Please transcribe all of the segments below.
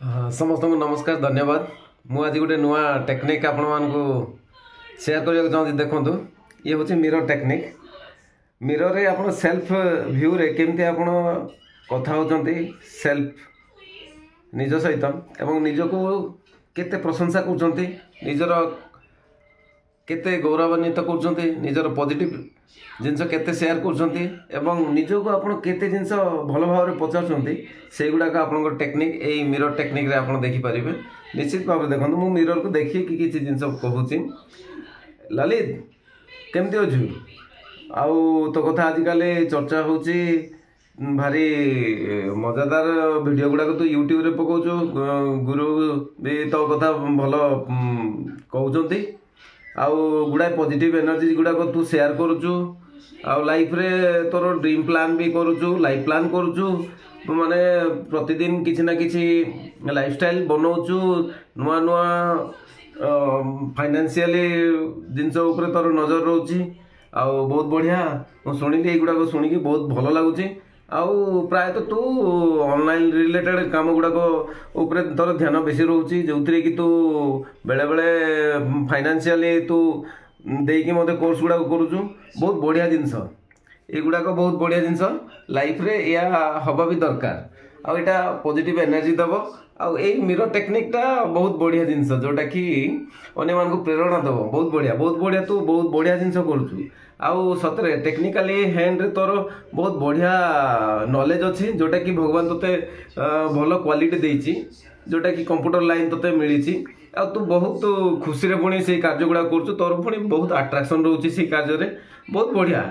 समस्त को नमस्कार धन्यवाद। मु आज गोटे नुआ टेक्निक आपण मानकु शेयर करने चाहूँगी। देखो ये हूँ मिरर टेक्निक। मिरर रे आपण सेल्फ व्यू रे केमती आपण कथा होचंती सेल्फ निज सहित एवं निज को केते प्रशंसा करचंती, निजर केते गौरवान्वित करचंती, निजर पॉजिटिव जिनस केते शेयर करचंती एवं निज को आपण केते जिनस भल भाव में पचारुचंती से गुड़ाक आपण टेक्निक ए मिरर टेक्निक रे आपण देखि पारिबे। निश्चित भाव देखो मु मिरर को देखिए कि किसी जिनस कहूची ललित केमती अच्छु आउ तो कथा आजिकल चर्चा होची भारी मजादार वीडियो गुड़ाक तो यूट्यूब रे पकाउछु, गुरु भी तो कथा भल कहउचंती आउ गुड़ाए पॉजिटिव एनर्जी गुड़ाक तू शेयर करुचु आउ लाइफ रे तोर ड्रीम प्लान भी करुचु, लाइफ प्लान करुचु, माने प्रतिदिन किसी ना किसी लाइफस्टाइल बनाउचु, नुआ नुआ फाइनेंशियली जिनस ऊपर तोर नजर रोची आउ बहुत बढ़िया। मुझे शुणिली युड़ाक शुणिकी बहुत भल लगुच आउ प्रायतः तू ऑनलाइन रिलेटेड काम गुड़ाक ऊपर तोर ध्यान बेसी रोची जो कि तू बेले बेले फाइनेंशियली तू देकी मते कोर्स गुड़ाक करुचु। बहुत बढ़िया जिनस युड़ाक बहुत बढ़िया जिनस लाइफ रे या हवा भी दरकार आउ एटा पॉजिटिव एनर्जी दबो आउ ए मिरर टेक्निक टा बहुत बढ़िया जिनस जोटा कि अन्य मान को प्रेरणा दबो। बहुत बढ़िया तू बहुत बढ़िया जिनस करुचु आउ सतरे टेक्निकली हैंड रे तोर बहुत बढ़िया नॉलेज अच्छी जोटा कि भगवान तोते भल क्वालिटी देइछि जोटा कि कंप्यूटर लाइन तोते मिली आ तू बहुत खुशी रे पुणी से कार्य गुड़ा कर तोर पुणी बहुत अट्राक्शन रोचे से कार्य रे। बहुत बढ़िया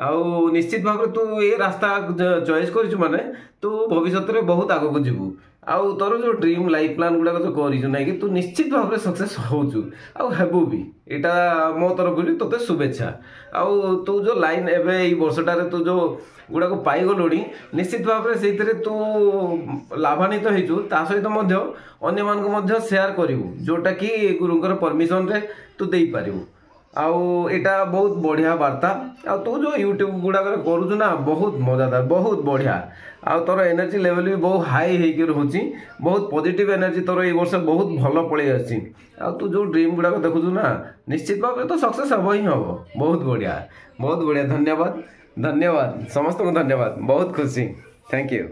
आउ निश्चित भाव तू ये रास्ता चॉइस कर माने तू भविष्य में बहुत आग को जीवु आउ तोर जो ड्रीम लाइफ प्लान गुड़ाक जो कर ना कि तू निश्चित भाव में सक्सेस होचु आउ हेबु भी एटा मो तरफ तोते शुभेच्छा। आउ तू जो लाइन एवं वर्षटार तू जो गुड़ाक पाईगलुणी निश्चित भाव में से तू लाभान्वित होइचु ता सहित अन्य मान शेयर करिवु जोटा कि गुरुंकर परमिशन रे तू दे पारिवु आउ एटा बहुत बढ़िया वार्ता। आ तू जो यूट्यूब गुड़ाक करुचु ना बहुत मजादार बहुत बढ़िया आउ तोर एनर्जी लेवल भी बहुत हाई होकर रोची। बहुत पॉजिटिव एनर्जी तोर ये वर्ष बहुत भल पलि आसी आ तू जो ड्रीम गुड़ाक देखुचु ना निश्चित भाव में तो सक्सेस हम ही हम। बहुत बढ़िया धन्यवाद समस्त को धन्यवाद। बहुत खुशी। Thank you.